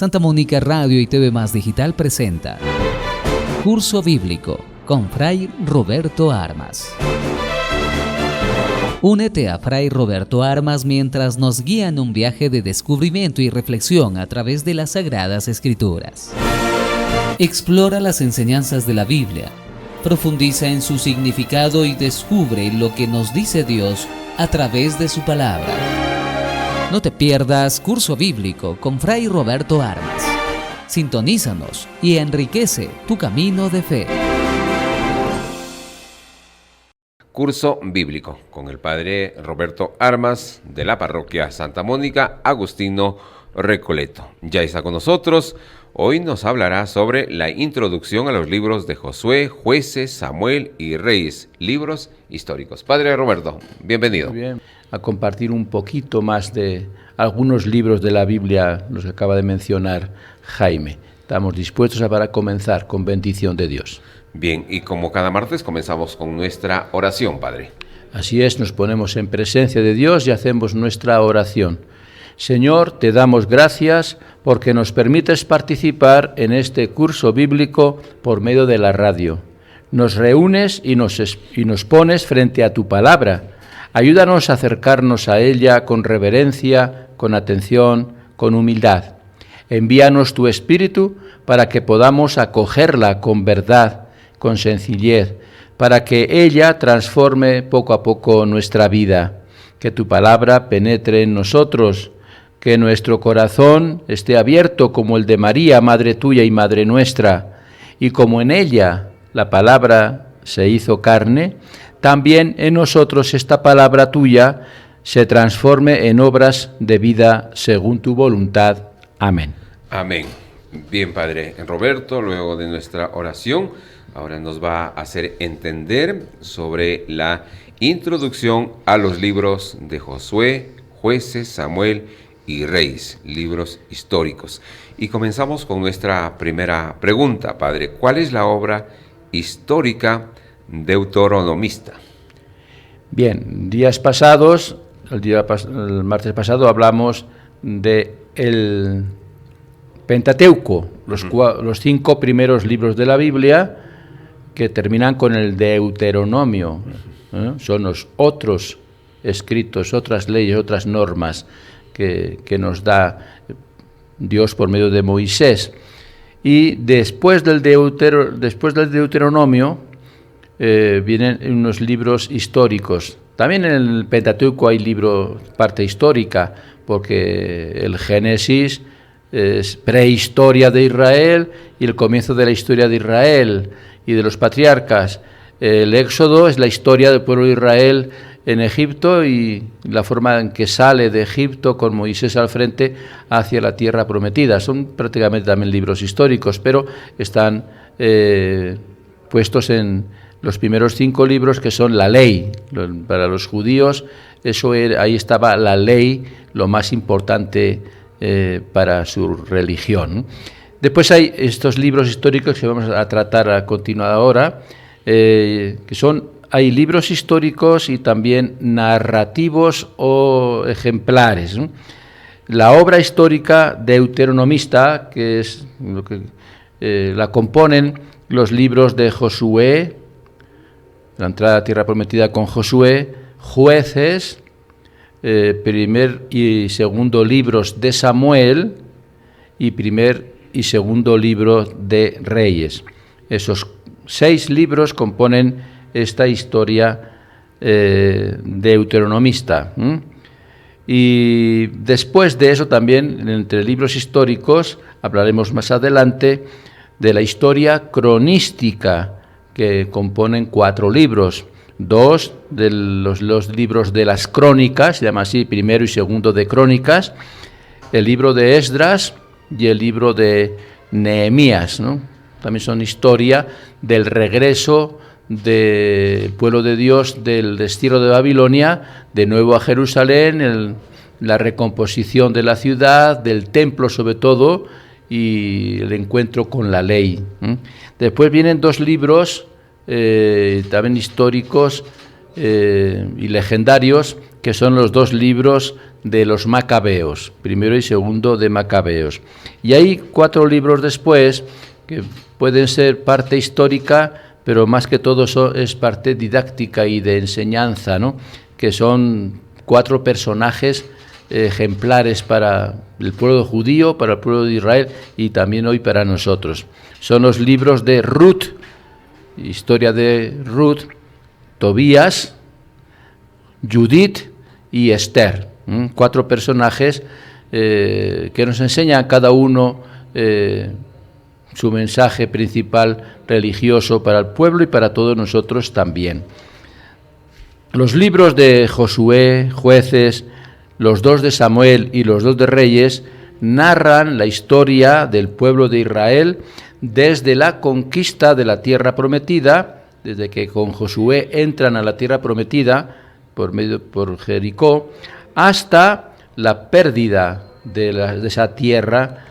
Santa Mónica Radio y TV Más Digital presenta Curso Bíblico con Fray Roberto Armas. Únete a Fray Roberto Armas mientras nos guía en un viaje de descubrimiento y reflexión a través de las Sagradas Escrituras. Explora las enseñanzas de la Biblia, profundiza en su significado y descubre lo que nos dice Dios a través de su palabra. No te pierdas Curso Bíblico con Fray Roberto Armas. Sintonízanos y enriquece tu camino de fe. Curso Bíblico con el Padre Roberto Armas de la Parroquia Santa Mónica Agustino Recoleto. Ya está con nosotros. Hoy nos hablará sobre la introducción a los libros de Josué, Jueces, Samuel y Reyes, libros históricos. Padre Roberto, bienvenido. Muy bien, a compartir un poquito más de algunos libros de la Biblia, los que acaba de mencionar Jaime. Estamos dispuestos para comenzar con bendición de Dios. Bien, y como cada martes comenzamos con nuestra oración, Padre. Así es, nos ponemos en presencia de Dios y hacemos nuestra oración. Señor, te damos gracias porque nos permites participar en este curso bíblico por medio de la radio. Nos reúnes y nos pones frente a tu palabra. Ayúdanos a acercarnos a ella con reverencia, con atención, con humildad. Envíanos tu Espíritu para que podamos acogerla con verdad, con sencillez, para que ella transforme poco a poco nuestra vida. Que tu palabra penetre en nosotros, que nuestro corazón esté abierto como el de María, Madre tuya y Madre nuestra, y como en ella la palabra se hizo carne, también en nosotros esta palabra tuya se transforme en obras de vida según tu voluntad. Amén. Amén. Bien, Padre Roberto, luego de nuestra oración, ahora nos va a hacer entender sobre la introducción a los libros de Josué, Jueces, Samuel y Reyes, libros históricos. Y comenzamos con nuestra primera pregunta, Padre. ¿Cuál es la obra histórica deuteronomista? Bien, días pasados, el martes pasado hablamos de el Pentateuco, los 5 primeros libros de la Biblia que terminan con el Deuteronomio. Son los otros escritos, otras leyes, otras normas que nos da Dios por medio de Moisés. Y después del Deuteronomio vienen unos libros históricos. También en el Pentateuco hay parte histórica, porque el Génesis es prehistoria de Israel y el comienzo de la historia de Israel y de los patriarcas. El Éxodo es la historia del pueblo de Israel en Egipto y la forma en que sale de Egipto con Moisés al frente hacia la tierra prometida. Son prácticamente también libros históricos, pero están puestos en los primeros 5 libros, que son la ley. Para los judíos ahí estaba la ley, lo más importante para su religión. Después hay estos libros históricos que vamos a tratar a continuar ahora, hay libros históricos y también narrativos o ejemplares. La obra histórica deuteronomista, que es lo que la componen los libros de Josué, la entrada a la tierra prometida con Josué, Jueces, primer y segundo libros de Samuel y primer y segundo libro de Reyes. Esos 6 libros componen esta historia deuteronomista. Y después de eso también, entre libros históricos, hablaremos más adelante de la historia cronística, que componen 4 libros. 2 de los libros de las crónicas, se llama así, primero y segundo de crónicas, el libro de Esdras y el libro de Nehemías, ¿no? También son historia del regreso del pueblo de Dios del destierro de Babilonia, de nuevo a Jerusalén, la recomposición de la ciudad, del templo sobre todo, y el encuentro con la ley. Después vienen 2 libros también históricos y legendarios, que son los dos libros de los Macabeos, primero y segundo de Macabeos. Y hay 4 libros después que pueden ser parte histórica, pero más que todo es parte didáctica y de enseñanza, ¿no? Que son 4 personajes ejemplares para el pueblo judío, para el pueblo de Israel y también hoy para nosotros. Son los libros de Ruth, historia de Ruth, Tobías, Judith y Esther. 4 personajes que nos enseñan cada uno su mensaje principal religioso para el pueblo y para todos nosotros también. Los libros de Josué, Jueces, los 2 de Samuel y los 2 de Reyes narran la historia del pueblo de Israel desde la conquista de la tierra prometida, desde que con Josué entran a la tierra prometida por Jericó, hasta la pérdida de esa tierra,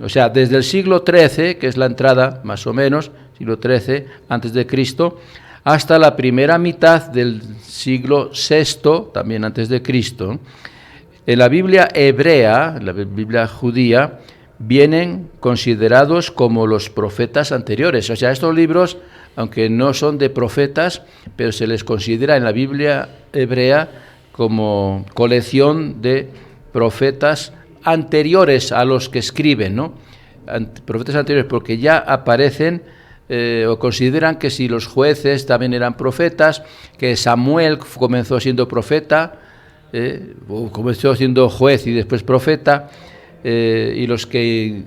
o sea, desde el siglo XIII, que es la entrada más o menos, siglo XIII antes de Cristo, hasta la primera mitad del siglo VI, también antes de Cristo. En la Biblia hebrea, en la Biblia judía, vienen considerados como los profetas anteriores. O sea, estos libros, aunque no son de profetas, pero se les considera en la Biblia hebrea como colección de profetas anteriores a los que escriben, ¿no? Profetas anteriores, porque ya aparecen o consideran que si los jueces también eran profetas, que Samuel comenzó siendo profeta, comenzó siendo juez y después profeta, y los que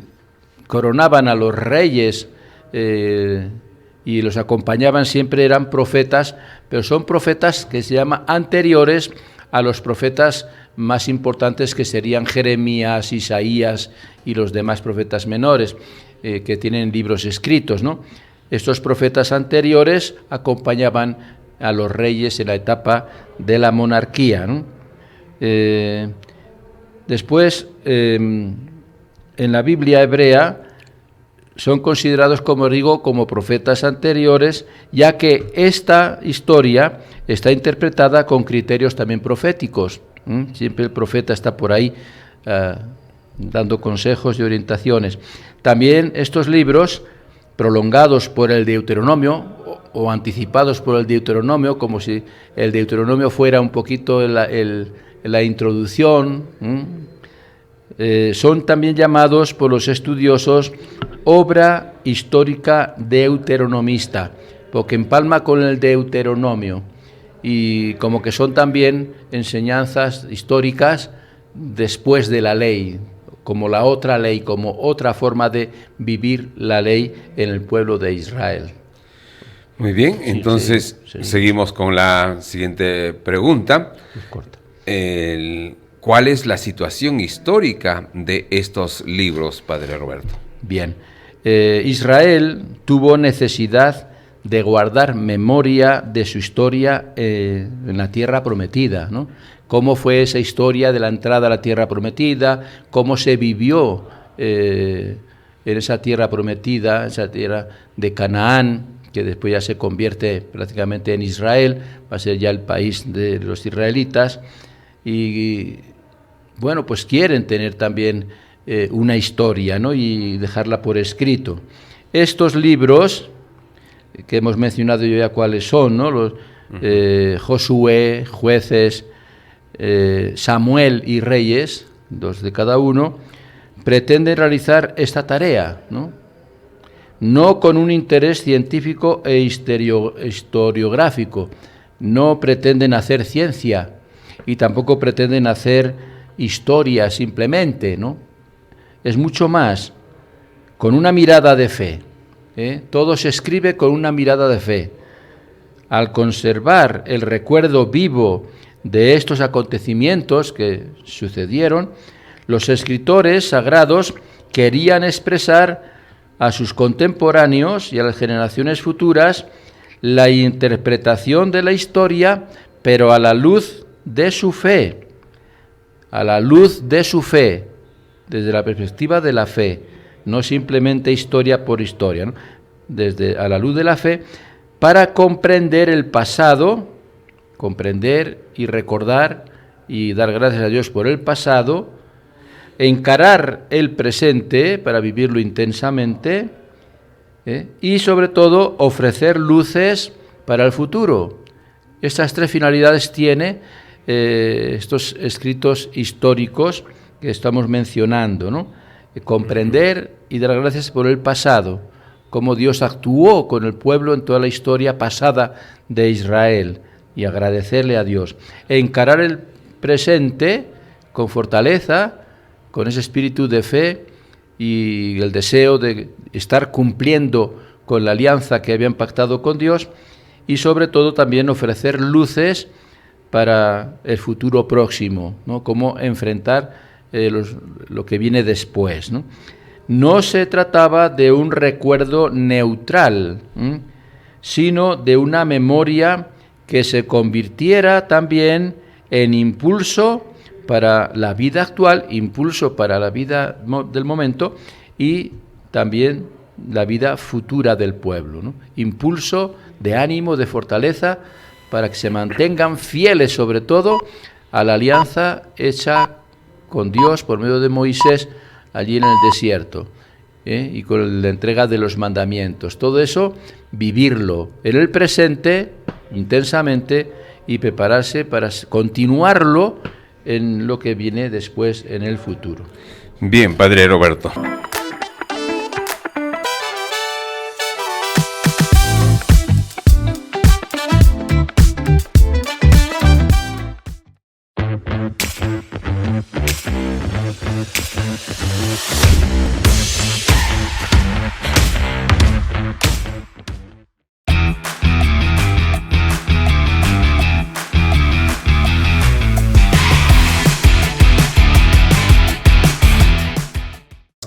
coronaban a los reyes y los acompañaban siempre eran profetas, pero son profetas que se llaman anteriores a los profetas más importantes, que serían Jeremías, Isaías y los demás profetas menores, que tienen libros escritos, ¿no? Estos profetas anteriores acompañaban a los reyes en la etapa de la monarquía, ¿no? Después, en la Biblia hebrea, son considerados, como digo, como profetas anteriores, ya que esta historia está interpretada con criterios también proféticos. Siempre el profeta está por ahí dando consejos y orientaciones. También estos libros, prolongados por el Deuteronomio o anticipados por el Deuteronomio, como si el Deuteronomio fuera un poquito la introducción, son también llamados por los estudiosos obra histórica deuteronomista, porque empalma con el Deuteronomio, y como que son también enseñanzas históricas después de la ley, como la otra ley, como otra forma de vivir la ley en el pueblo de Israel. Muy bien, entonces seguimos con la siguiente pregunta. ¿Cuál es la situación histórica de estos libros, Padre Roberto? Bien, Israel tuvo necesidad de guardar memoria de su historia en la tierra prometida, ¿no? Cómo fue esa historia de la entrada a la tierra prometida, cómo se vivió en esa tierra prometida, esa tierra de Canaán, que después ya se convierte prácticamente en Israel, va a ser ya el país de los israelitas, y bueno, pues quieren tener también una historia, ¿no? Y dejarla por escrito. Estos libros que hemos mencionado ya cuáles son, ¿no? Los Josué, Jueces, Samuel y Reyes, 2 de cada uno, pretenden realizar esta tarea, no con un interés científico e historiográfico, no pretenden hacer ciencia y tampoco pretenden hacer historia simplemente, ¿no? Es mucho más, con una mirada de fe. Todo se escribe con una mirada de fe. Al conservar el recuerdo vivo de estos acontecimientos que sucedieron, los escritores sagrados querían expresar a sus contemporáneos y a las generaciones futuras la interpretación de la historia, pero a la luz de su fe, desde la perspectiva de la fe, no simplemente historia por historia, ¿no? A la luz de la fe, para comprender el pasado comprender y recordar y dar gracias a Dios por el pasado, encarar el presente para vivirlo intensamente, y sobre todo ofrecer luces para el futuro. Estas tres finalidades tiene estos escritos históricos que estamos mencionando, ¿no? Comprender y dar gracias por el pasado, cómo Dios actuó con el pueblo en toda la historia pasada de Israel, y agradecerle a Dios. Encarar el presente con fortaleza, con ese espíritu de fe y el deseo de estar cumpliendo con la alianza que habían pactado con Dios, y sobre todo también ofrecer luces para el futuro próximo, ¿no? Cómo enfrentar lo que viene después, ¿no? No se trataba de un recuerdo neutral, sino de una memoria que se convirtiera también en impulso para la vida actual, impulso para la vida del momento y también la vida futura del pueblo, ¿no? Impulso de ánimo, de fortaleza, para que se mantengan fieles sobre todo a la alianza hecha con Dios por medio de Moisés allí en el desierto, y con la entrega de los mandamientos. Todo eso, vivirlo en el presente intensamente y prepararse para continuarlo en lo que viene después en el futuro. Bien, Padre Roberto.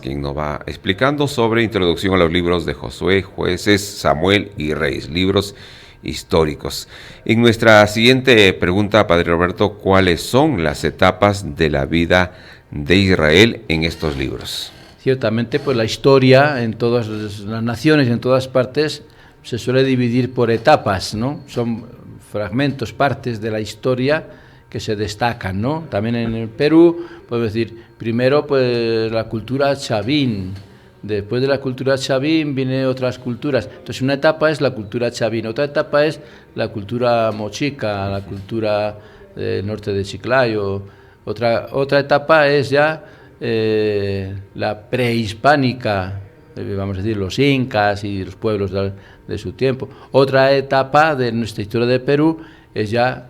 Quien nos va explicando sobre introducción a los libros de Josué, Jueces, Samuel y Reyes, libros históricos. En nuestra siguiente pregunta, Padre Roberto, ¿cuáles son las etapas de la vida de Israel en estos libros? Ciertamente, pues la historia en todas las naciones y en todas partes se suele dividir por etapas, ¿no? Son fragmentos, partes de la historia que se destacan, ¿no? También en el Perú, podemos decir, primero pues la cultura chavín, después de la cultura chavín vienen otras culturas. Entonces una etapa es la cultura chavín, otra etapa es la cultura mochica, la cultura del norte de Chiclayo, otra etapa es ya la prehispánica, vamos a decir, los incas y los pueblos de su tiempo. Otra etapa de nuestra historia de Perú es ya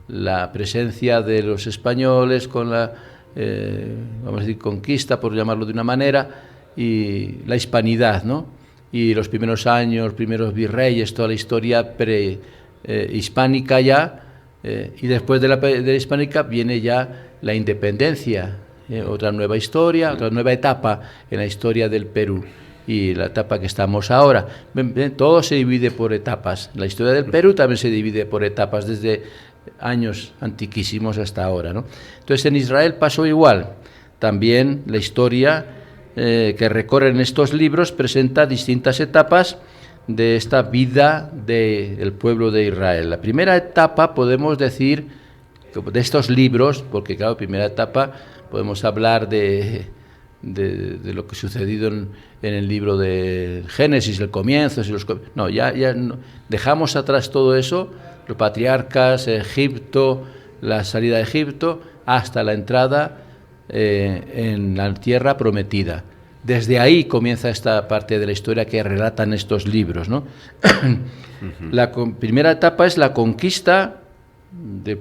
la presencia de los españoles con la, vamos a decir, conquista, por llamarlo de una manera, y la hispanidad, ¿no? Y los primeros años, primeros virreyes, toda la historia prehispánica ya, y después de la hispánica viene ya la independencia, otra nueva historia, otra nueva etapa en la historia del Perú. Y la etapa que estamos ahora, todo se divide por etapas. La historia del Perú también se divide por etapas, desde años antiquísimos hasta ahora, ¿no? Entonces en Israel pasó igual. También la historia que recorren estos libros presenta distintas etapas de esta vida del pueblo de Israel. La primera etapa, podemos decir, de estos libros, porque claro, primera etapa podemos hablar de lo que ha sucedido en el libro de Génesis, el comienzo, ya dejamos atrás todo eso, los patriarcas, Egipto, la salida de Egipto, hasta la entrada en la tierra prometida. Desde ahí comienza esta parte de la historia que relatan estos libros, ¿no? La primera etapa es la conquista de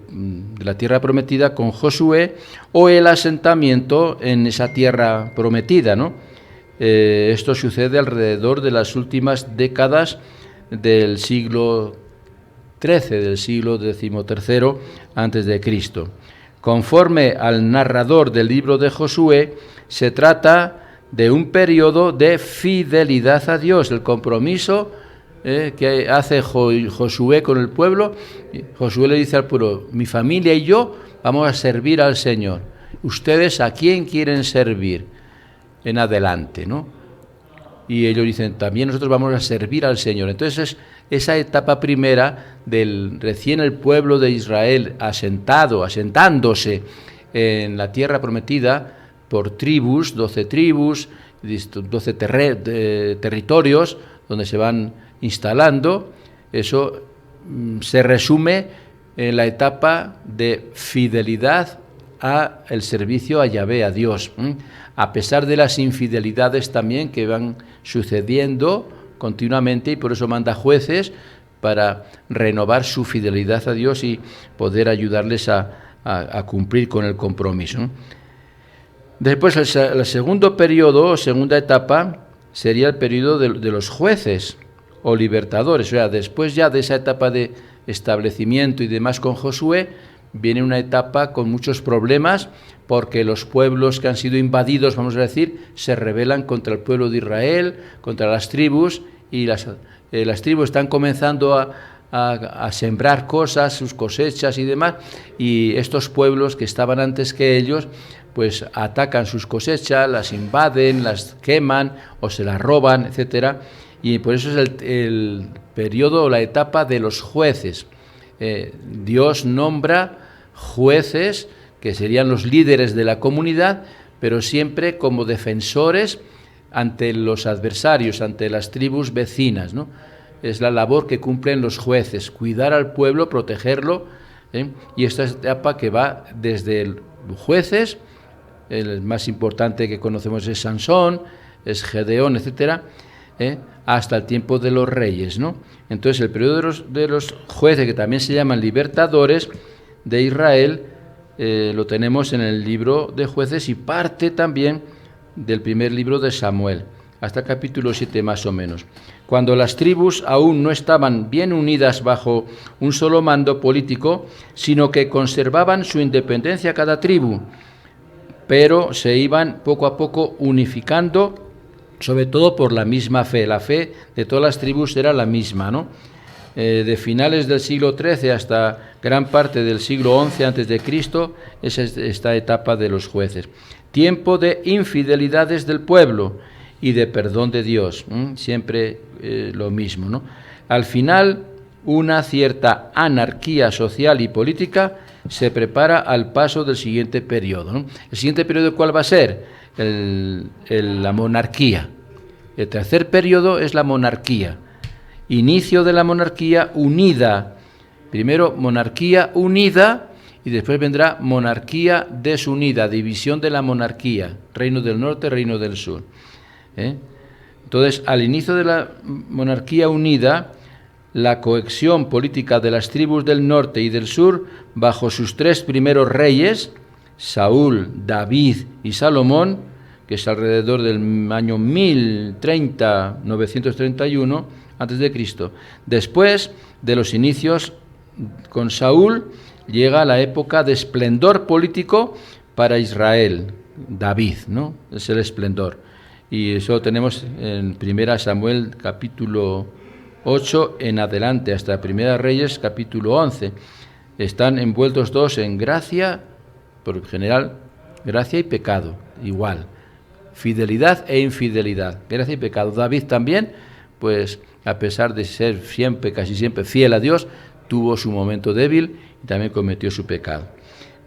la tierra prometida con Josué, o el asentamiento en esa tierra prometida, ¿no? Esto sucede alrededor de las últimas décadas del siglo XIII, del siglo XIII antes de Cristo. Conforme al narrador del libro de Josué, se trata de un periodo de fidelidad a Dios, el compromiso que hace Josué con el pueblo. Josué le dice al pueblo: mi familia y yo vamos a servir al Señor. ¿Ustedes a quién quieren servir en adelante, no? Y ellos dicen: también nosotros vamos a servir al Señor. Entonces esa etapa primera del recién el pueblo de Israel asentándose en la tierra prometida por tribus, 12 tribus, 12 territorios donde se van instalando. Eso se resume en la etapa de fidelidad a el servicio a Yahvé, a Dios, a pesar de las infidelidades también que van sucediendo continuamente, y por eso manda jueces para renovar su fidelidad a Dios y poder ayudarles a cumplir con el compromiso. Después el segundo periodo, segunda etapa, sería el periodo de los jueces o libertadores. O sea, después ya de esa etapa de establecimiento y demás con Josué, viene una etapa con muchos problemas, porque los pueblos que han sido invadidos, vamos a decir, se rebelan contra el pueblo de Israel, contra las tribus, y las tribus están comenzando a sembrar cosas, sus cosechas y demás, y estos pueblos que estaban antes que ellos, pues atacan sus cosechas, las invaden, las queman o se las roban, etcétera, y por eso es el periodo o la etapa de los jueces. Dios nombra jueces que serían los líderes de la comunidad, pero siempre como defensores ante los adversarios, ante las tribus vecinas, ¿no? Es la labor que cumplen los jueces, cuidar al pueblo, protegerlo, y esta etapa que va desde los jueces, el más importante que conocemos es Sansón, es Gedeón, etcétera, hasta el tiempo de los reyes, ¿no? Entonces el periodo de los jueces, que también se llaman libertadores de Israel, lo tenemos en el libro de Jueces y parte también del primer libro de Samuel, hasta capítulo 7 más o menos, cuando las tribus aún no estaban bien unidas bajo un solo mando político, sino que conservaban su independencia cada tribu, pero se iban poco a poco unificando, sobre todo por la misma fe. La fe de todas las tribus era la misma, ¿no? De finales del siglo XIII hasta gran parte del siglo XI a.C., es esta etapa de los jueces. Tiempo de infidelidades del pueblo y de perdón de Dios, siempre lo mismo, ¿no? Al final, una cierta anarquía social y política se prepara al paso del siguiente periodo, ¿no? ¿El siguiente periodo cuál va a ser? La monarquía. El tercer periodo es la monarquía. Inicio de la monarquía unida. Primero monarquía unida y después vendrá monarquía desunida, división de la monarquía, reino del norte, reino del sur. Entonces, al inicio de la monarquía unida, la cohesión política de las tribus del norte y del sur, bajo sus tres primeros reyes, Saúl, David y Salomón, que es alrededor del año 931 a.C. Después de los inicios con Saúl, llega la época de esplendor político para Israel, David, ¿no? Es el esplendor. Y eso lo tenemos en 1 Samuel capítulo 8 en adelante, hasta 1 Reyes capítulo 11. Están envueltos dos en gracia, por general, gracia y pecado, igual. Fidelidad e infidelidad, gracia y pecado. David también, pues a pesar de ser siempre, casi siempre fiel a Dios, tuvo su momento débil y también cometió su pecado.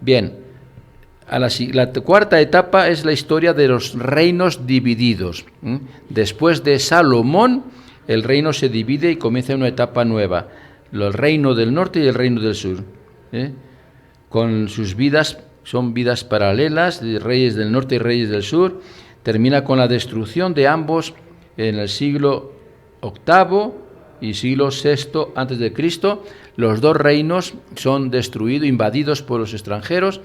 Bien, la cuarta etapa es la historia de los reinos divididos. Después de Salomón, el reino se divide y comienza una etapa nueva, el reino del norte y el reino del sur, con sus vidas, son vidas paralelas, de reyes del norte y reyes del sur. Termina con la destrucción de ambos en el siglo VIII y siglo VI antes de Cristo. Los dos reinos son destruidos, invadidos por los extranjeros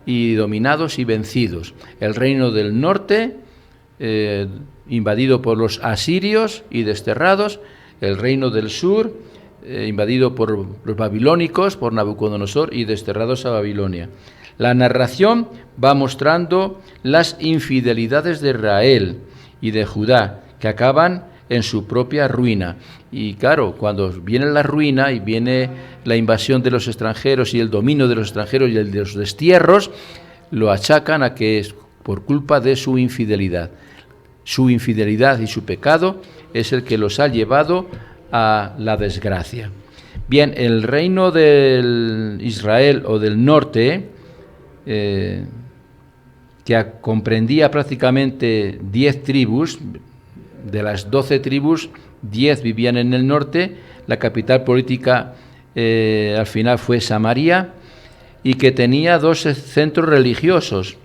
y dominados y vencidos. El reino del norte, invadido por los asirios y desterrados. El reino del sur, invadido por los babilónicos, por Nabucodonosor y desterrados a Babilonia. La narración va mostrando las infidelidades de Israel y de Judá, que acaban en su propia ruina. Y claro, cuando viene la ruina y viene la invasión de los extranjeros y el dominio de los extranjeros y el de los destierros, lo achacan a que es por culpa de su infidelidad. Su infidelidad y su pecado es el que los ha llevado a la desgracia. Bien, el reino del Israel o del norte, que comprendía prácticamente 10 tribus, de las 12 tribus, 10 vivían en el norte, la capital política al final fue Samaria, y que tenía 2 centros religiosos,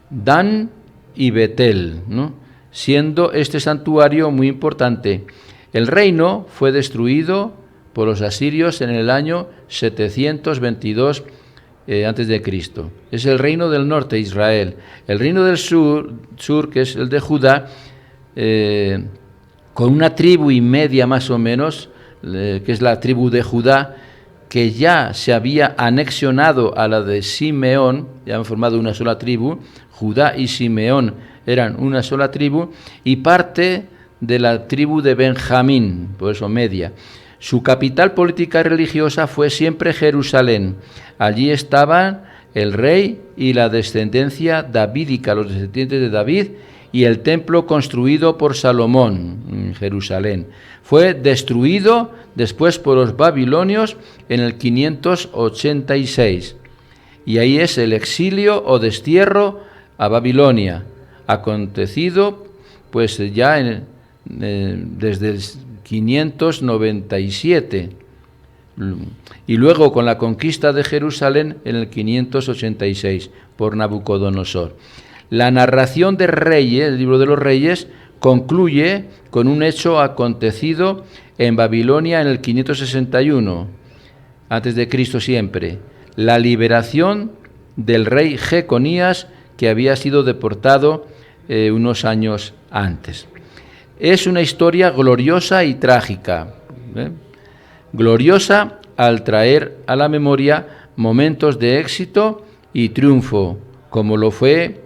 Dan y Betel, ¿no?, siendo este santuario muy importante. El reino fue destruido por los asirios en el año 722 a.C. Es el reino del norte, Israel. El reino del sur, que es el de Judá, con una tribu y media más o menos, que es la tribu de Judá, que ya se había anexionado a la de Simeón, ya han formado una sola tribu. Judá y Simeón eran una sola tribu, y parte de la tribu de Benjamín, por eso media. Su capital política y religiosa fue siempre Jerusalén. Allí estaban el rey y la descendencia davídica, los descendientes de David, y el templo construido por Salomón en Jerusalén. Fue destruido después por los babilonios en el 586. Y ahí es el exilio o destierro a Babilonia, acontecido pues ya desde el 597, y luego con la conquista de Jerusalén en el 586 por Nabucodonosor. La narración de Reyes, el libro de los Reyes, concluye con un hecho acontecido en Babilonia en el 561, antes de Cristo siempre, la liberación del rey Jeconías, que había sido deportado unos años antes. Es una historia gloriosa y trágica, gloriosa al traer a la memoria momentos de éxito y triunfo, como lo fue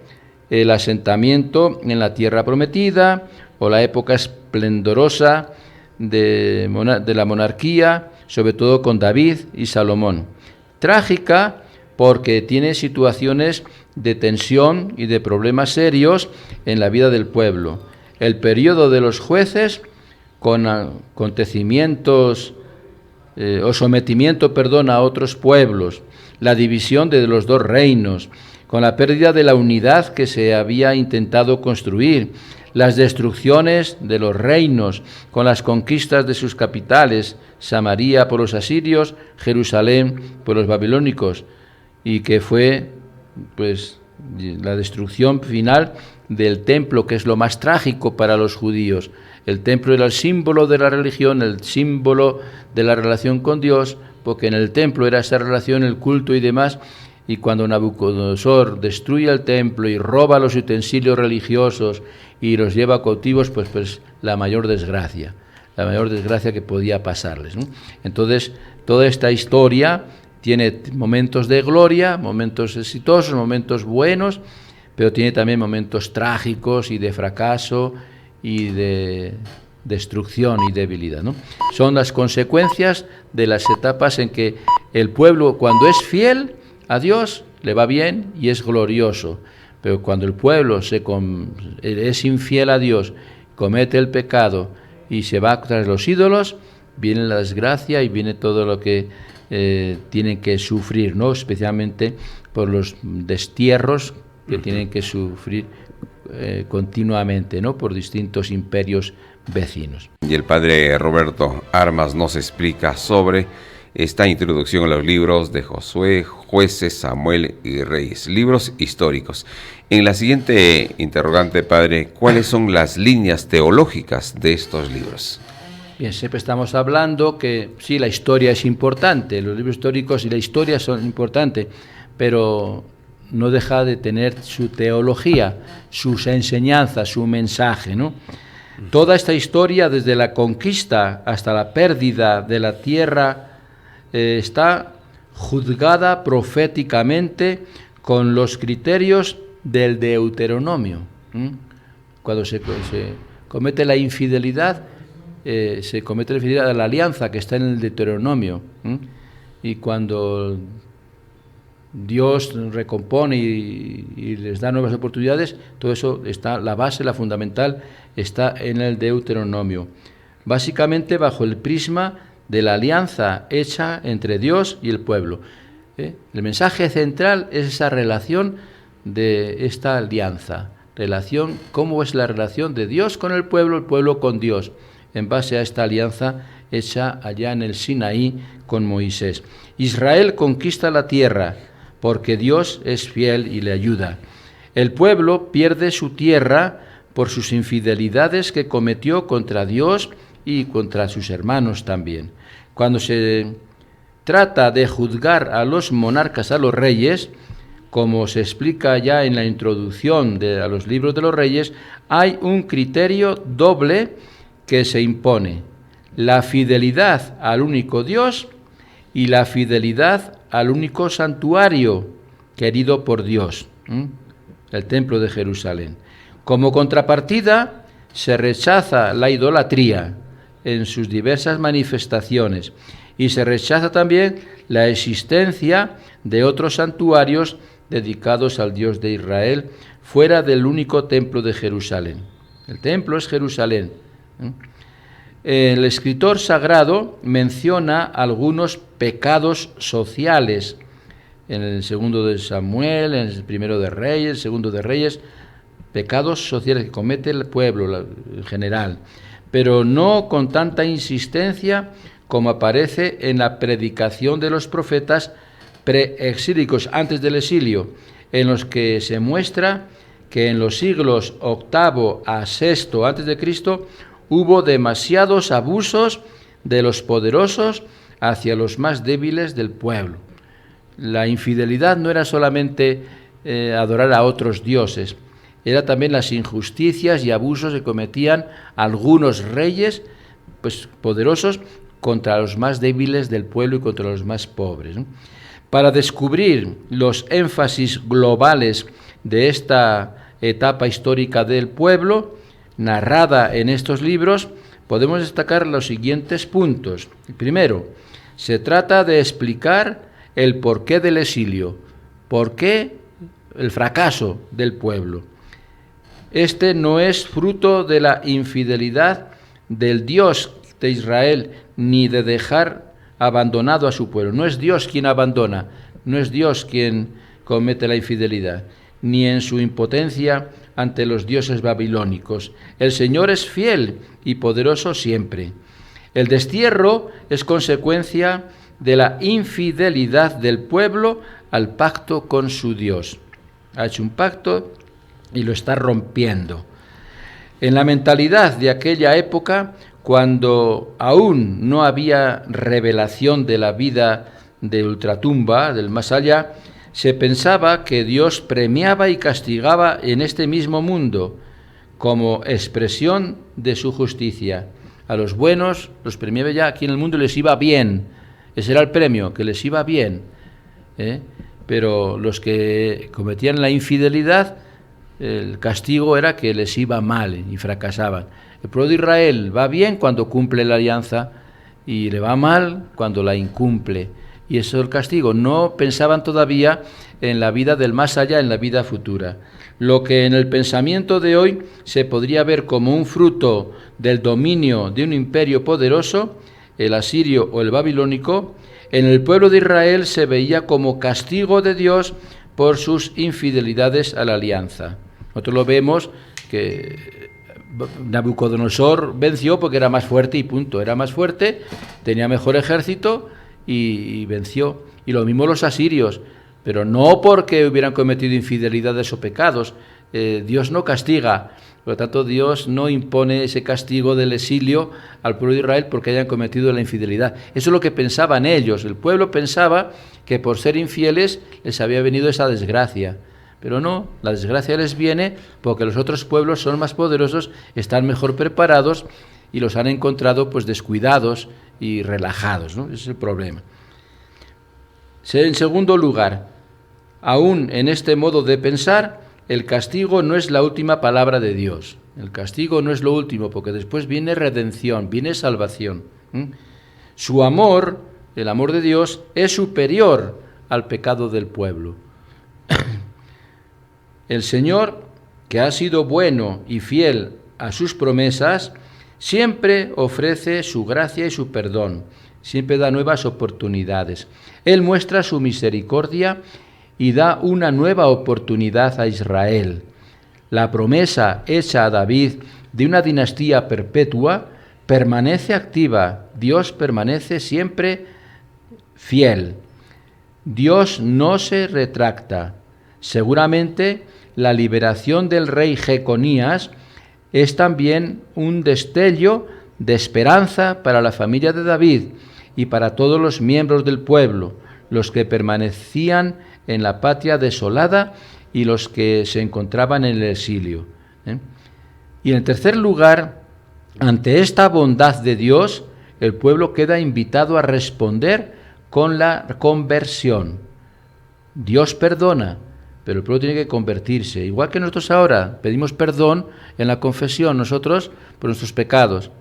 el asentamiento en la tierra prometida o la época esplendorosa de la monarquía, sobre todo con David y Salomón. Trágica porque tiene situaciones de tensión y de problemas serios en la vida del pueblo. El periodo de los jueces, con acontecimientos o sometimiento, a otros pueblos, la división de los 2 reinos, con la pérdida de la unidad que se había intentado construir, las destrucciones de los reinos, con las conquistas de sus capitales, Samaria por los asirios, Jerusalén por los babilónicos, y que fue pues la destrucción final del templo, que es lo más trágico para los judíos. El templo era el símbolo de la religión, el símbolo de la relación con Dios, porque en el templo era esa relación, el culto y demás, y cuando Nabucodonosor destruye el templo y roba los utensilios religiosos y los lleva cautivos, pues la mayor desgracia que podía pasarles, ¿no? Entonces, toda esta historia tiene momentos de gloria, momentos exitosos, momentos buenos, pero tiene también momentos trágicos y de fracaso y de destrucción y debilidad, ¿no? Son las consecuencias de las etapas en que el pueblo, cuando es fiel a Dios, le va bien y es glorioso, pero cuando el pueblo es infiel a Dios, comete el pecado y se va tras los ídolos, viene la desgracia y viene todo lo que tienen que sufrir, ¿no? Especialmente por los destierros que tienen que sufrir continuamente, ¿no? Por distintos imperios vecinos. Y el padre Roberto Armas nos explica sobre esta introducción a los libros de Josué, Jueces, Samuel y Reyes, libros históricos. En la siguiente interrogante, padre, ¿cuáles son las líneas teológicas de estos libros? Bien, siempre estamos hablando que sí, la historia es importante, los libros históricos y la historia son importantes, pero no deja de tener su teología, sus enseñanzas, su mensaje, ¿no? Toda esta historia, desde la conquista hasta la pérdida de la tierra, está juzgada proféticamente con los criterios del Deuteronomio. Cuando se comete la infidelidad, se comete la infidelidad de la alianza que está en el Deuteronomio. Y cuando Dios recompone y les da nuevas oportunidades, todo eso está, la base, la fundamental, está en el Deuteronomio. básicamente bajo el prisma de la alianza hecha entre Dios y el pueblo. El mensaje central es esa relación de esta alianza, cómo es la relación de Dios con el pueblo con Dios, en base a esta alianza hecha allá en el Sinaí con Moisés. Israel conquista la tierra porque Dios es fiel y le ayuda. El pueblo pierde su tierra por sus infidelidades que cometió contra Dios y contra sus hermanos también. Cuando se trata de juzgar a los monarcas, a los reyes, como se explica ya en la introducción a los libros de los reyes, hay un criterio doble que se impone: la fidelidad al único Dios y la fidelidad al único santuario querido por Dios, el templo de Jerusalén. Como contrapartida, se rechaza la idolatría en sus diversas manifestaciones y se rechaza también la existencia de otros santuarios dedicados al Dios de Israel fuera del único templo de Jerusalén. El templo es Jerusalén. El escritor sagrado menciona algunos pecados sociales en el segundo de Samuel, en el primero de Reyes, el segundo de Reyes, pecados sociales que comete el pueblo en general, pero no con tanta insistencia como aparece en la predicación de los profetas preexílicos, antes del exilio, en los que se muestra que en los siglos VIII a VI antes de Cristo hubo demasiados abusos de los poderosos hacia los más débiles del pueblo. La infidelidad no era solamente adorar a otros dioses, era también las injusticias y abusos que cometían algunos reyes poderosos contra los más débiles del pueblo y contra los más pobres, ¿no? Para descubrir los énfasis globales de esta etapa histórica del pueblo, narrada en estos libros, podemos destacar los siguientes puntos. Primero, se trata de explicar el porqué del exilio, por qué el fracaso del pueblo. Este no es fruto de la infidelidad del Dios de Israel, ni de dejar abandonado a su pueblo. No es Dios quien abandona, no es Dios quien comete la infidelidad, ni en su impotencia ante los dioses babilónicos. El Señor es fiel y poderoso siempre. El destierro es consecuencia de la infidelidad del pueblo al pacto con su Dios. Ha hecho un pacto y lo está rompiendo. En la mentalidad de aquella época, cuando aún no había revelación de la vida de ultratumba, del más allá, se pensaba que Dios premiaba y castigaba en este mismo mundo como expresión de su justicia. A los buenos los premiaba ya aquí en el mundo y les iba bien. Ese era el premio, que les iba bien. Pero los que cometían la infidelidad, el castigo era que les iba mal y fracasaban. El pueblo de Israel va bien cuando cumple la alianza y le va mal cuando la incumple. Y eso es el castigo. No pensaban todavía en la vida del más allá, en la vida futura. Lo que en el pensamiento de hoy se podría ver como un fruto del dominio de un imperio poderoso, el asirio o el babilónico, en el pueblo de Israel se veía como castigo de Dios por sus infidelidades a la alianza. Nosotros lo vemos que Nabucodonosor venció porque era más fuerte y punto. Era más fuerte, tenía mejor ejército y venció. Y lo mismo los asirios, pero no porque hubieran cometido infidelidades o pecados. Dios no castiga, por lo tanto Dios no impone ese castigo del exilio al pueblo de Israel porque hayan cometido la infidelidad. Eso es lo que pensaban ellos. El pueblo pensaba que por ser infieles les había venido esa desgracia. Pero no, la desgracia les viene porque los otros pueblos son más poderosos, están mejor preparados y los han encontrado descuidados y relajados, ¿no? Ese es el problema. En segundo lugar, aún en este modo de pensar, el castigo no es la última palabra de Dios. El castigo no es lo último, porque después viene redención, viene salvación. Su amor, el amor de Dios, es superior al pecado del pueblo. El Señor, que ha sido bueno y fiel a sus promesas, Siempre ofrece su gracia y su perdón, siempre da nuevas oportunidades. Él muestra su misericordia y da una nueva oportunidad a Israel. La promesa hecha a David de una dinastía perpetua permanece activa. Dios permanece siempre fiel. Dios no se retracta. Seguramente la liberación del rey Jeconías es también un destello de esperanza para la familia de David y para todos los miembros del pueblo, los que permanecían en la patria desolada y los que se encontraban en el exilio. Y en tercer lugar, ante esta bondad de Dios, el pueblo queda invitado a responder con la conversión. Dios perdona, pero el pueblo tiene que convertirse. Igual que nosotros ahora pedimos perdón en la confesión, nosotros, por nuestros pecados.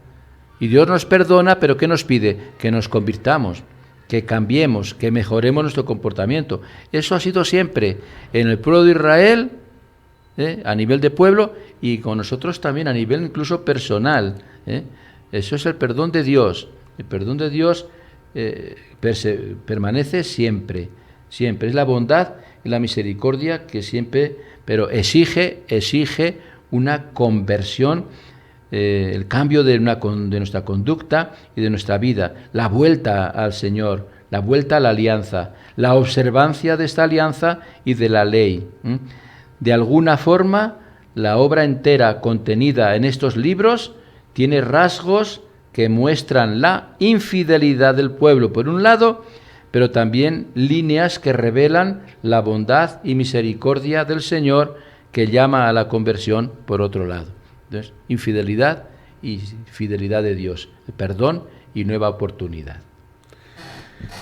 Y Dios nos perdona, pero ¿qué nos pide? Que nos convirtamos, que cambiemos, que mejoremos nuestro comportamiento. Eso ha sido siempre en el pueblo de Israel, a nivel de pueblo, y con nosotros también a nivel incluso personal. Eso es el perdón de Dios. El perdón de Dios permanece siempre, siempre. Es la bondad y la misericordia que siempre, pero exige una conversión, el cambio de nuestra conducta y de nuestra vida, la vuelta al Señor, la vuelta a la alianza, la observancia de esta alianza y de la ley. De alguna forma, la obra entera contenida en estos libros tiene rasgos que muestran la infidelidad del pueblo, por un lado, pero también líneas que revelan la bondad y misericordia del Señor, que llama a la conversión, por otro lado. Entonces, infidelidad y fidelidad de Dios, perdón y nueva oportunidad.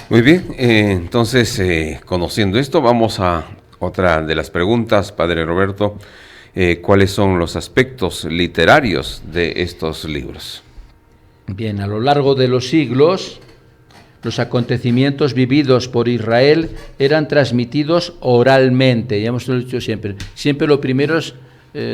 Muy bien, entonces, conociendo esto, vamos a otra de las preguntas, Padre Roberto. ¿Cuáles son los aspectos literarios de estos libros? Bien, a lo largo de los siglos, los acontecimientos vividos por Israel eran transmitidos oralmente. Ya hemos dicho siempre. Siempre lo primero es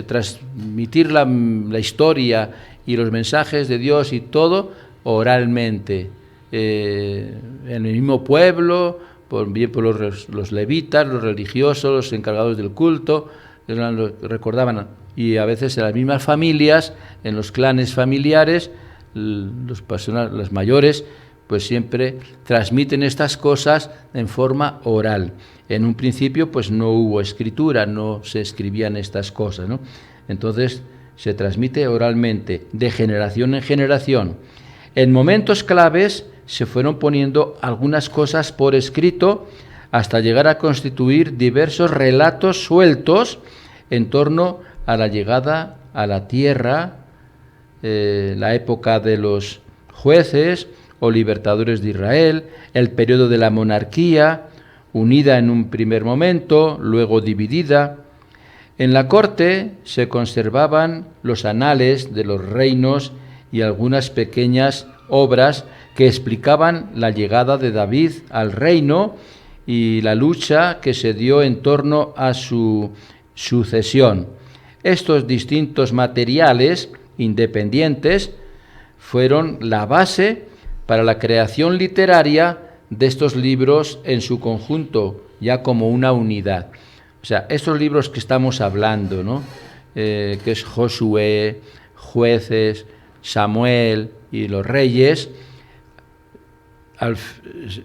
transmitir la historia y los mensajes de Dios y todo oralmente. En el mismo pueblo, bien por los levitas, los religiosos, los encargados del culto, recordaban, y a veces en las mismas familias, en los clanes familiares, los mayores, pues siempre transmiten estas cosas en forma oral. En un principio, pues no hubo escritura, no se escribían estas cosas, ¿no? Entonces se transmite oralmente, de generación en generación. En momentos claves se fueron poniendo algunas cosas por escrito hasta llegar a constituir diversos relatos sueltos en torno a la llegada a la tierra, la época de los jueces o libertadores de Israel, el periodo de la monarquía, unida en un primer momento, luego dividida. En la corte se conservaban los anales de los reinos y algunas pequeñas obras que explicaban la llegada de David al reino y la lucha que se dio en torno a su sucesión. Estos distintos materiales independientes fueron la base para la creación literaria de estos libros en su conjunto, ya como una unidad. O sea, estos libros que estamos hablando, ¿no? Que es Josué, Jueces, Samuel y los Reyes,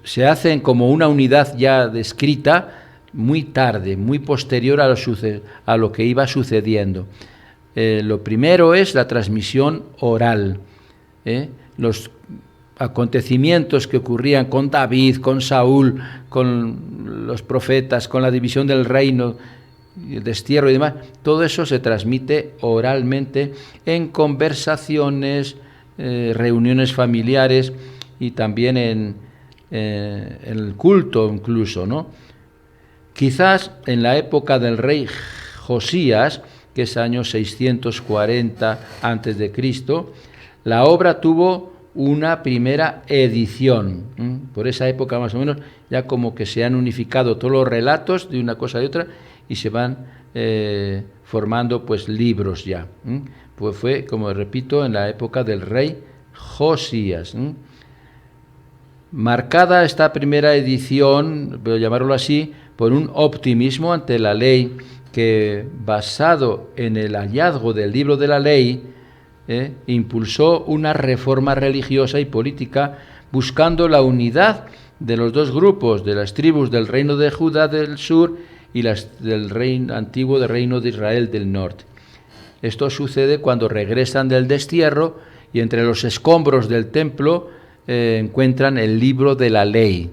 se hacen como una unidad ya descrita muy tarde, muy posterior a lo que iba sucediendo. Lo primero es la transmisión oral. Los acontecimientos que ocurrían con David, con Saúl, con los profetas, con la división del reino, el destierro y demás, todo eso se transmite oralmente en conversaciones, reuniones familiares y también en el culto incluso, ¿no? Quizás en la época del rey Josías, que es año 640 a.C., la obra tuvo una primera edición. Por esa época más o menos ya como que se han unificado todos los relatos de una cosa y otra y se van formando pues libros ya. Pues fue, como repito, en la época del rey Josías. Marcada esta primera edición, voy a llamarlo así, por un optimismo ante la ley que, basado en el hallazgo del libro de la ley, impulsó una reforma religiosa y política buscando la unidad de los dos grupos, de las tribus del reino de Judá del sur y las del reino antiguo del reino de Israel del norte. Esto sucede cuando regresan del destierro y entre los escombros del templo encuentran el libro de la ley.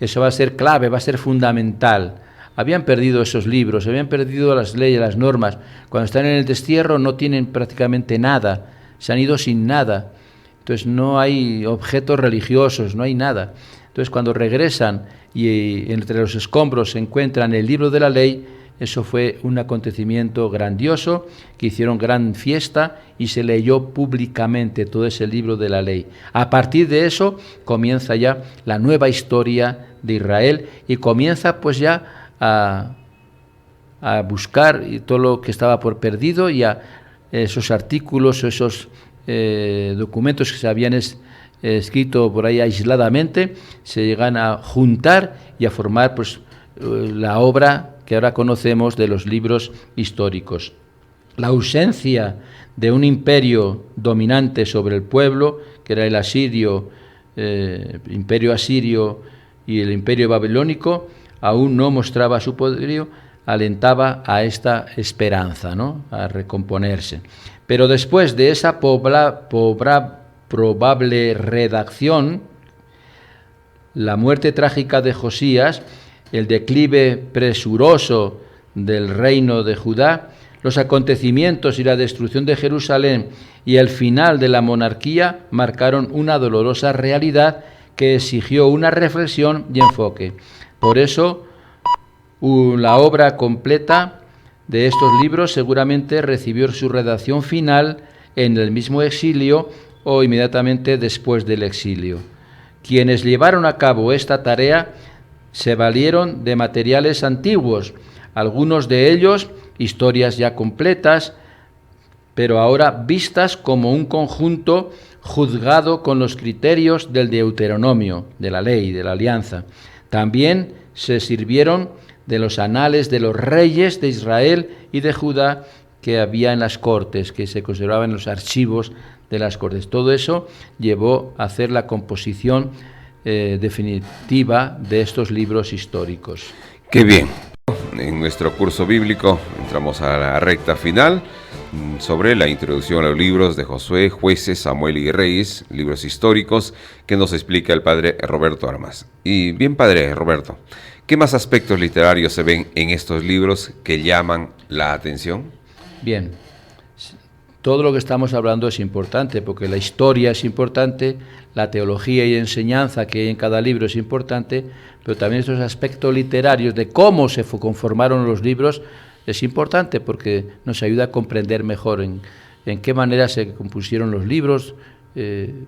Eso va a ser clave, va a ser fundamental. Habían perdido esos libros, habían perdido las leyes, las normas. Cuando están en el destierro no tienen prácticamente nada, se han ido sin nada. Entonces no hay objetos religiosos, no hay nada. Entonces cuando regresan y entre los escombros se encuentran el libro de la ley, eso fue un acontecimiento grandioso, que hicieron gran fiesta y se leyó públicamente todo ese libro de la ley. A partir de eso comienza ya la nueva historia de Israel y comienza pues ya a buscar todo lo que estaba por perdido y a esos artículos, esos documentos que se habían escrito por ahí aisladamente, se llegan a juntar y a formar pues la obra que ahora conocemos de los libros históricos. La ausencia de un imperio dominante sobre el pueblo, que era el asirio, imperio asirio y el imperio babilónico, aún no mostraba su poderío, alentaba a esta esperanza, ¿no?, a recomponerse. Pero después de esa probable redacción, la muerte trágica de Josías, el declive presuroso del reino de Judá, los acontecimientos y la destrucción de Jerusalén y el final de la monarquía marcaron una dolorosa realidad que exigió una reflexión y enfoque. Por eso, la obra completa de estos libros seguramente recibió su redacción final en el mismo exilio o inmediatamente después del exilio. Quienes llevaron a cabo esta tarea se valieron de materiales antiguos, algunos de ellos historias ya completas, pero ahora vistas como un conjunto juzgado con los criterios del Deuteronomio, de la ley, de la alianza. También se sirvieron de los anales de los reyes de Israel y de Judá que había en las cortes, que se conservaban en los archivos de las cortes. Todo eso llevó a hacer la composición definitiva de estos libros históricos. ¡Qué bien! En nuestro curso bíblico entramos a la recta final sobre la introducción a los libros de Josué, Jueces, Samuel y Reyes, libros históricos que nos explica el padre Roberto Armas. Y bien, padre Roberto, ¿qué más aspectos literarios se ven en estos libros que llaman la atención? Bien, todo lo que estamos hablando es importante, porque la historia es importante, la teología y enseñanza que hay en cada libro es importante, pero también estos aspectos literarios de cómo se conformaron los libros es importante, porque nos ayuda a comprender mejor en qué manera se compusieron los libros, en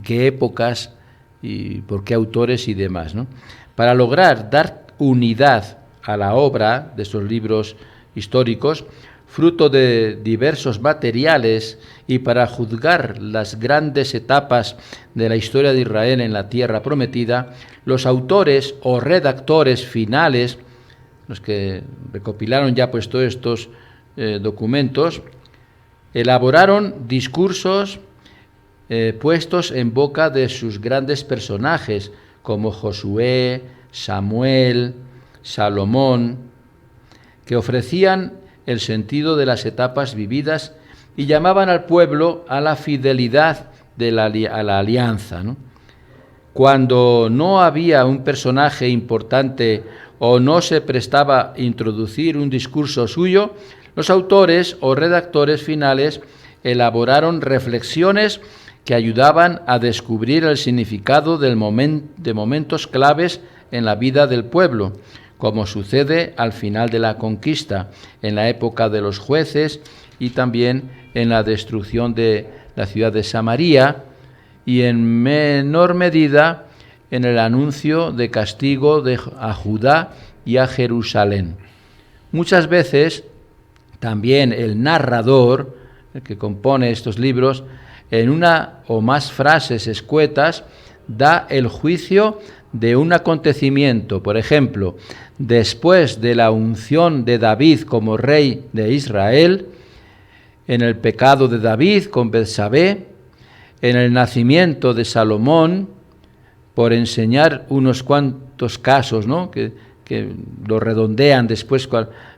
qué épocas y por qué autores y demás, ¿no? Para lograr dar unidad a la obra de estos libros históricos, fruto de diversos materiales, y para juzgar las grandes etapas de la historia de Israel en la tierra prometida, los autores o redactores finales, los que recopilaron ya pues todos estos documentos, elaboraron discursos puestos en boca de sus grandes personajes, como Josué, Samuel, Salomón, que ofrecían el sentido de las etapas vividas y llamaban al pueblo a la fidelidad a la alianza, ¿no? Cuando no había un personaje importante o no se prestaba a introducir un discurso suyo, los autores o redactores finales elaboraron reflexiones que ayudaban a descubrir el significado de momentos claves en la vida del pueblo, como sucede al final de la conquista, en la época de los jueces y también en la destrucción de la ciudad de Samaria y en menor medida en el anuncio de castigo a Judá y a Jerusalén. Muchas veces también el narrador, el que compone estos libros, en una o más frases escuetas, da el juicio de un acontecimiento. Por ejemplo, después de la unción de David como rey de Israel, en el pecado de David con Betsabé, en el nacimiento de Salomón, por enseñar unos cuantos casos, ¿no?, que lo redondean después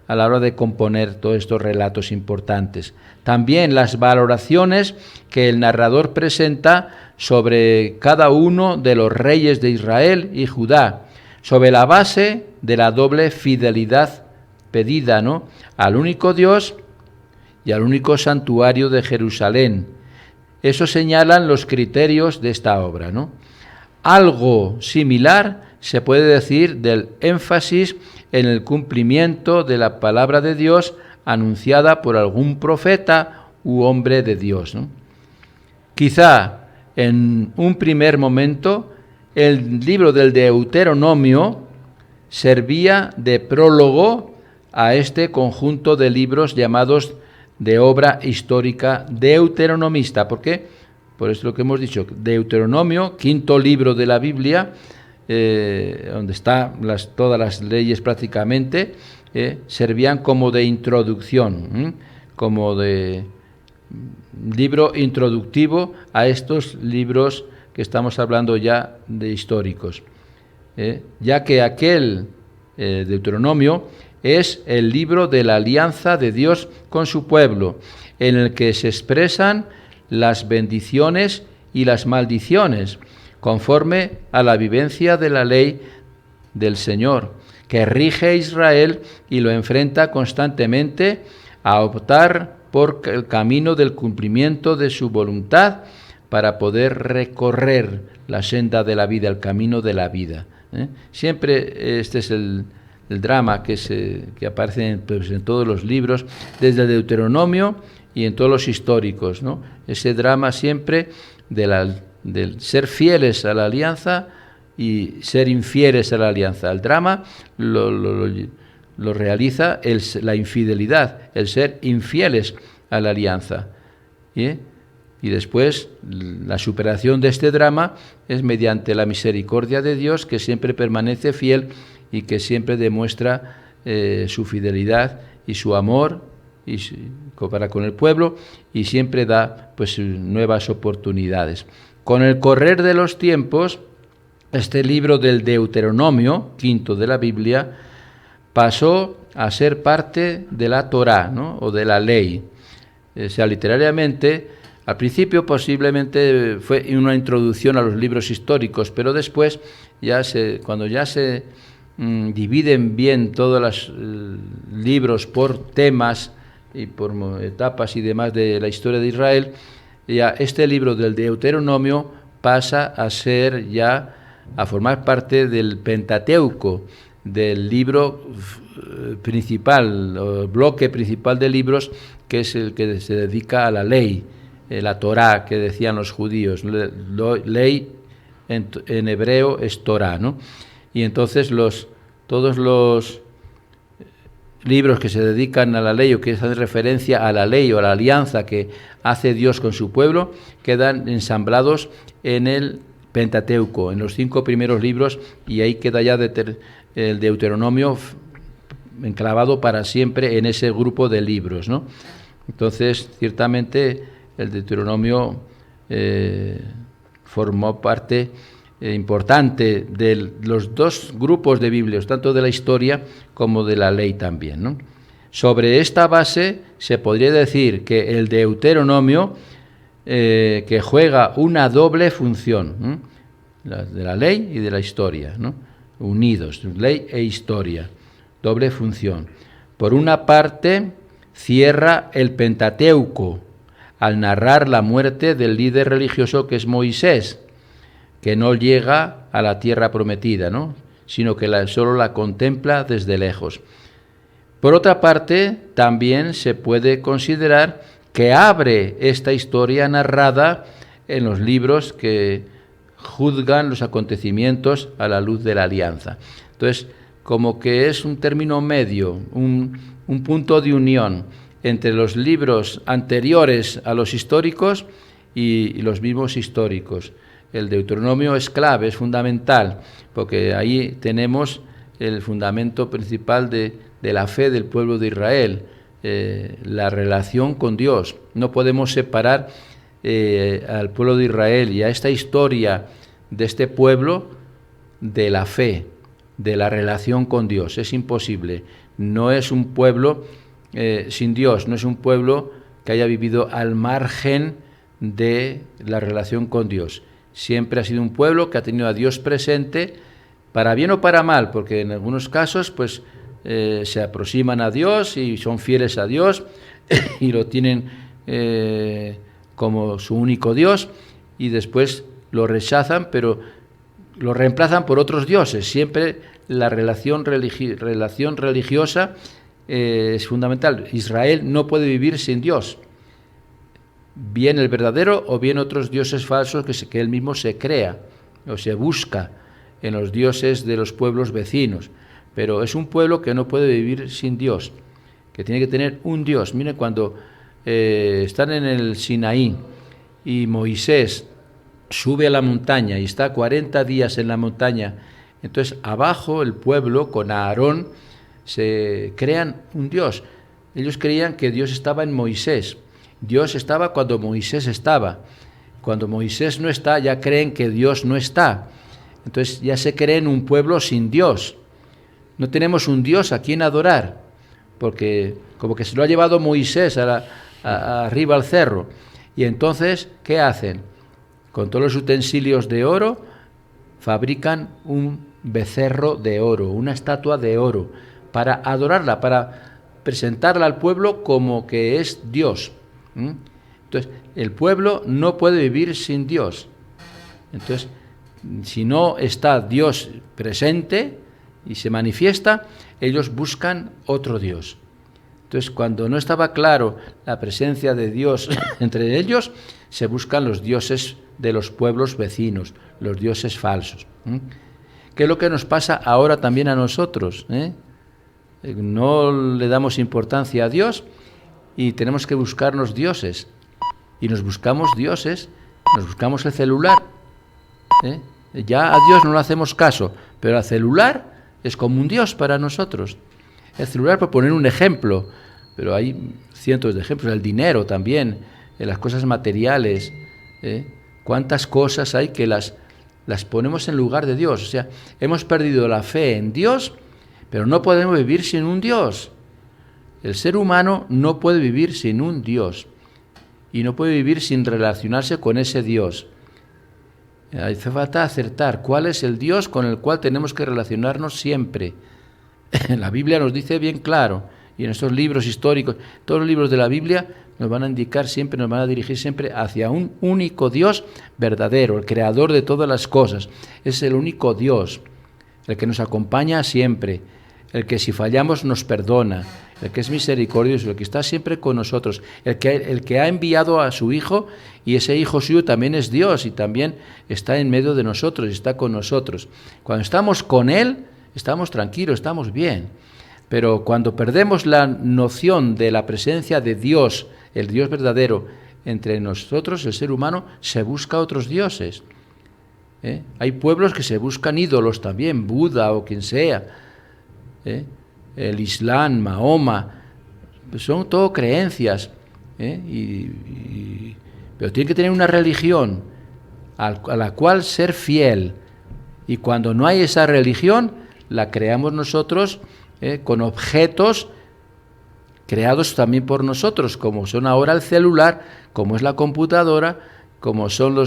a la hora de componer todos estos relatos importantes. También las valoraciones que el narrador presenta sobre cada uno de los reyes de Israel y Judá, sobre la base de la doble fidelidad pedida, ¿no?, al único Dios y al único santuario de Jerusalén. Eso señalan los criterios de esta obra, ¿no? Algo similar se puede decir del énfasis en el cumplimiento de la palabra de Dios anunciada por algún profeta u hombre de Dios, ¿no? Quizá en un primer momento el libro del Deuteronomio servía de prólogo a este conjunto de libros llamados de obra histórica deuteronomista. ¿Por qué? Por eso lo que hemos dicho, Deuteronomio, quinto libro de la Biblia, donde están todas las leyes prácticamente, servían como de introducción, como de libro introductivo a estos libros que estamos hablando ya de históricos, ya que aquel Deuteronomio es el libro de la alianza de Dios con su pueblo, en el que se expresan las bendiciones y las maldiciones, conforme a la vivencia de la ley del Señor, que rige a Israel y lo enfrenta constantemente a optar por el camino del cumplimiento de su voluntad para poder recorrer la senda de la vida, el camino de la vida. Siempre este es el drama que aparece en todos los libros, desde el Deuteronomio y en todos los históricos, ¿no? Ese drama siempre del ser fieles a la alianza y ser infieles a la alianza. El drama lo realiza la infidelidad, el ser infieles a la alianza. Y después la superación de este drama es mediante la misericordia de Dios, que siempre permanece fiel y que siempre demuestra su fidelidad y su amor para con el pueblo, y siempre da pues nuevas oportunidades. Con el correr de los tiempos, este libro del Deuteronomio, quinto de la Biblia, pasó a ser parte de la Torá, ¿no?, o de la ley. O sea, literariamente, al principio posiblemente fue una introducción a los libros históricos, pero después, cuando ya se dividen bien todos los libros por temas y por etapas y demás de la historia de Israel, ya este libro del Deuteronomio pasa a formar parte del Pentateuco, del libro principal, o bloque principal de libros, que es el que se dedica a la ley, la Torá, que decían los judíos. Ley en hebreo es Torá, ¿no? Y entonces todos los libros que se dedican a la ley o que hacen referencia a la ley o a la alianza que hace Dios con su pueblo, quedan ensamblados en el Pentateuco, en los 5 primeros libros, y ahí queda ya el Deuteronomio enclavado para siempre en ese grupo de libros, ¿no? Entonces, ciertamente, el Deuteronomio formó parte importante de los dos grupos de Biblias, tanto de la historia como de la ley también, ¿no? Sobre esta base se podría decir que el Deuteronomio que juega una doble función, de la ley y de la historia, ¿no?, unidos, ley e historia, doble función. Por una parte, cierra el Pentateuco al narrar la muerte del líder religioso que es Moisés, que no llega a la tierra prometida, ¿no?, sino que solo la contempla desde lejos. Por otra parte, también se puede considerar que abre esta historia narrada en los libros que juzgan los acontecimientos a la luz de la alianza. Entonces, como que es un término medio, un punto de unión entre los libros anteriores a los históricos y los mismos históricos. El Deuteronomio es clave, es fundamental, porque ahí tenemos el fundamento principal de la fe del pueblo de Israel, la relación con Dios. No podemos separar al pueblo de Israel y a esta historia de este pueblo de la fe, de la relación con Dios. Es imposible. No es un pueblo sin Dios, no es un pueblo que haya vivido al margen de la relación con Dios. Siempre ha sido un pueblo que ha tenido a Dios presente, para bien o para mal, porque en algunos casos pues se aproximan a Dios y son fieles a Dios y lo tienen como su único Dios, y después lo rechazan, pero lo reemplazan por otros dioses. Siempre la relación religiosa es fundamental. Israel no puede vivir sin Dios, bien el verdadero o bien otros dioses falsos que él mismo se crea o se busca en los dioses de los pueblos vecinos. Pero es un pueblo que no puede vivir sin Dios, que tiene que tener un Dios. Miren, cuando están en el Sinaí y Moisés sube a la montaña y está 40 días en la montaña, entonces abajo el pueblo con Aarón se crean un Dios. Ellos creían que Dios estaba en Moisés. Dios estaba cuando Moisés estaba. Cuando Moisés no está, ya creen que Dios no está. Entonces ya se creen un pueblo sin Dios. No tenemos un Dios a quien adorar, porque como que se lo ha llevado Moisés arriba al cerro. Y entonces, ¿qué hacen? Con todos los utensilios de oro, fabrican un becerro de oro, una estatua de oro, para adorarla, para presentarla al pueblo como que es Dios. Entonces, el pueblo no puede vivir sin Dios. Entonces, si no está Dios presente y se manifiesta, ellos buscan otro Dios. Entonces, cuando no estaba claro la presencia de Dios entre ellos, se buscan los dioses de los pueblos vecinos, los dioses falsos. ¿Qué es lo que nos pasa ahora también a nosotros? No le damos importancia a Dios y tenemos que buscarnos dioses. Y nos buscamos dioses, nos buscamos el celular. Ya a Dios no le hacemos caso, pero el celular es como un Dios para nosotros. El celular, por poner un ejemplo, pero hay cientos de ejemplos. El dinero también, las cosas materiales. ¿Cuántas cosas hay que las ponemos en lugar de Dios? O sea, hemos perdido la fe en Dios, pero no podemos vivir sin un Dios. El ser humano no puede vivir sin un Dios y no puede vivir sin relacionarse con ese Dios. Hace falta acertar cuál es el Dios con el cual tenemos que relacionarnos siempre. La Biblia nos dice bien claro, y en estos libros históricos, todos los libros de la Biblia nos van a indicar siempre, nos van a dirigir siempre hacia un único Dios verdadero, el creador de todas las cosas. Es el único Dios, el que nos acompaña siempre, el que si fallamos nos perdona, el que es misericordioso, el que está siempre con nosotros, el que ha enviado a su Hijo, y ese Hijo suyo también es Dios y también está en medio de nosotros y está con nosotros. Cuando estamos con Él, estamos tranquilos, estamos bien. Pero cuando perdemos la noción de la presencia de Dios, el Dios verdadero, entre nosotros, el ser humano se busca otros dioses. Hay pueblos que se buscan ídolos también, Buda o quien sea. El Islam, Mahoma, son todo creencias. Pero tiene que tener una religión a la cual ser fiel. Y cuando no hay esa religión, la creamos nosotros con objetos creados también por nosotros, como son ahora el celular, como es la computadora, como son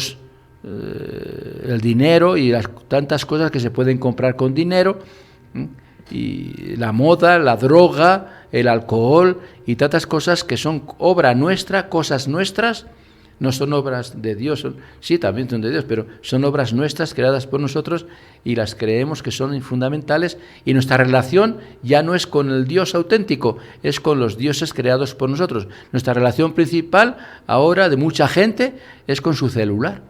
el dinero y las tantas cosas que se pueden comprar con dinero, y la moda, la droga, el alcohol y tantas cosas que son obra nuestra, cosas nuestras. No son obras de Dios, sí, también son de Dios, pero son obras nuestras creadas por nosotros y las creemos que son fundamentales, y nuestra relación ya no es con el Dios auténtico, es con los dioses creados por nosotros. Nuestra relación principal ahora de mucha gente es con su celular.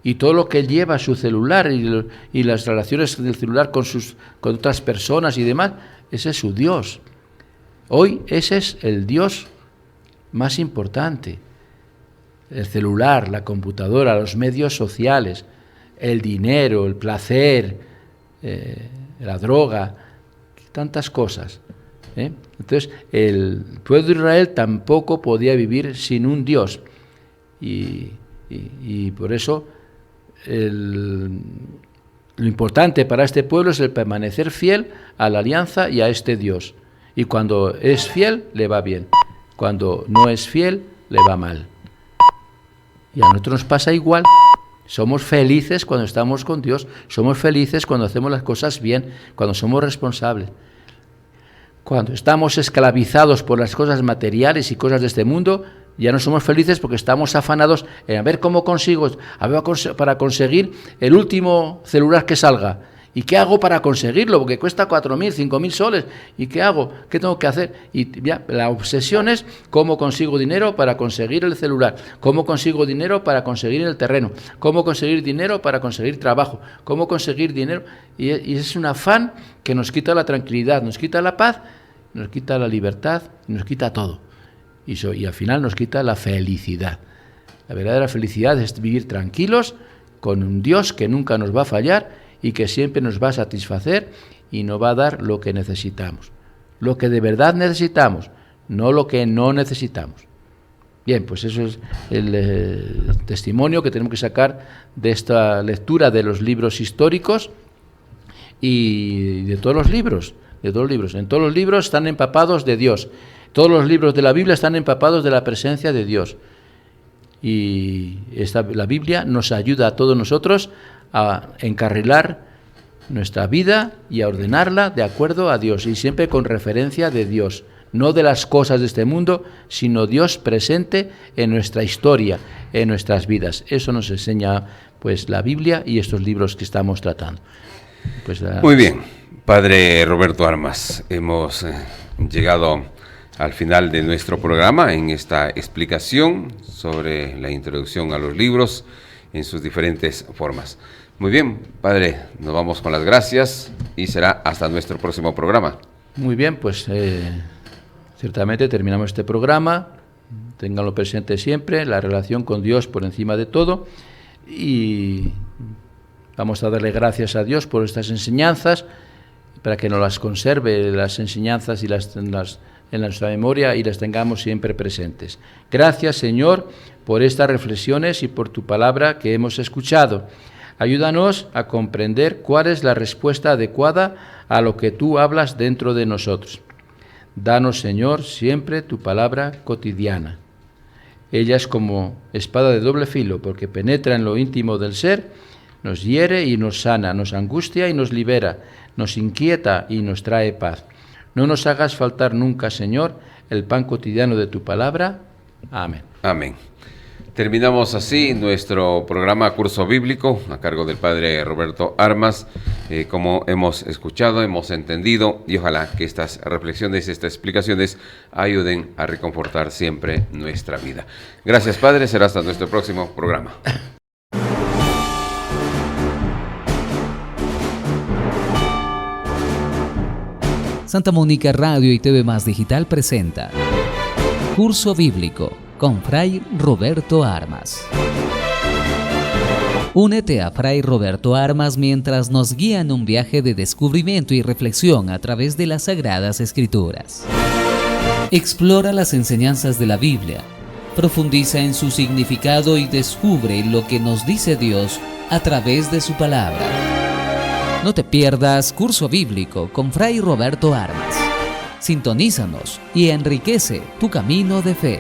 y todo lo que lleva su celular y las relaciones del celular con otras personas y demás, ese es su Dios. Hoy ese es el Dios más importante. El celular, la computadora, los medios sociales, el dinero, el placer, la droga, tantas cosas. Entonces, el pueblo de Israel tampoco podía vivir sin un Dios. Y por eso lo importante para este pueblo es el permanecer fiel a la alianza y a este Dios. Y cuando es fiel, le va bien. Cuando no es fiel, le va mal. Y a nosotros nos pasa igual. Somos felices cuando estamos con Dios. Somos felices cuando hacemos las cosas bien, cuando somos responsables. Cuando estamos esclavizados por las cosas materiales y cosas de este mundo, ya no somos felices porque estamos afanados en a ver cómo consigo, para conseguir el último celular que salga. ¿Y qué hago para conseguirlo? Porque cuesta 4.000, 5.000 soles. ¿Y qué hago? ¿Qué tengo que hacer? Y ya, la obsesión es cómo consigo dinero para conseguir el celular, cómo consigo dinero para conseguir el terreno, cómo conseguir dinero para conseguir trabajo, cómo conseguir dinero. Y es un afán que nos quita la tranquilidad, nos quita la paz, nos quita la libertad, nos quita todo. Y al final nos quita la felicidad. La verdadera felicidad es vivir tranquilos con un Dios que nunca nos va a fallar y que siempre nos va a satisfacer y nos va a dar lo que necesitamos. Lo que de verdad necesitamos, no lo que no necesitamos. Bien, pues eso es el testimonio que tenemos que sacar de esta lectura de los libros históricos y de todos los libros. En todos los libros están empapados de Dios. Todos los libros de la Biblia están empapados de la presencia de Dios. Y la Biblia nos ayuda a todos nosotros a encarrilar nuestra vida y a ordenarla de acuerdo a Dios, y siempre con referencia de Dios, no de las cosas de este mundo, sino Dios presente en nuestra historia, en nuestras vidas. Eso nos enseña pues la Biblia y estos libros que estamos tratando. Muy bien, Padre Roberto Armas, hemos llegado al final de nuestro programa en esta explicación sobre la introducción a los libros en sus diferentes formas. Muy bien, Padre, nos vamos con las gracias y será hasta nuestro próximo programa. Muy bien, pues ciertamente terminamos este programa. Ténganlo presente siempre, la relación con Dios por encima de todo, y vamos a darle gracias a Dios por estas enseñanzas, para que nos las conserve, las enseñanzas y en nuestra memoria, y las tengamos siempre presentes. Gracias, Señor, por estas reflexiones y por tu palabra que hemos escuchado. Ayúdanos a comprender cuál es la respuesta adecuada a lo que tú hablas dentro de nosotros. Danos, Señor, siempre tu palabra cotidiana. Ella es como espada de doble filo, porque penetra en lo íntimo del ser, nos hiere y nos sana, nos angustia y nos libera, nos inquieta y nos trae paz. No nos hagas faltar nunca, Señor, el pan cotidiano de tu palabra. Amén. Amén. Terminamos así nuestro programa Curso Bíblico a cargo del Padre Roberto Armas. Como hemos escuchado, hemos entendido, y ojalá que estas reflexiones, estas explicaciones ayuden a reconfortar siempre nuestra vida. Gracias, Padre. Será hasta nuestro próximo programa. Santa Mónica Radio y TV Más Digital presenta Curso Bíblico con Fray Roberto Armas. Únete a Fray Roberto Armas mientras nos guía en un viaje de descubrimiento y reflexión a través de las Sagradas Escrituras. Explora las enseñanzas de la Biblia, profundiza en su significado y descubre lo que nos dice Dios a través de su palabra. No te pierdas Curso Bíblico con Fray Roberto Armas. Sintonízanos y enriquece tu camino de fe.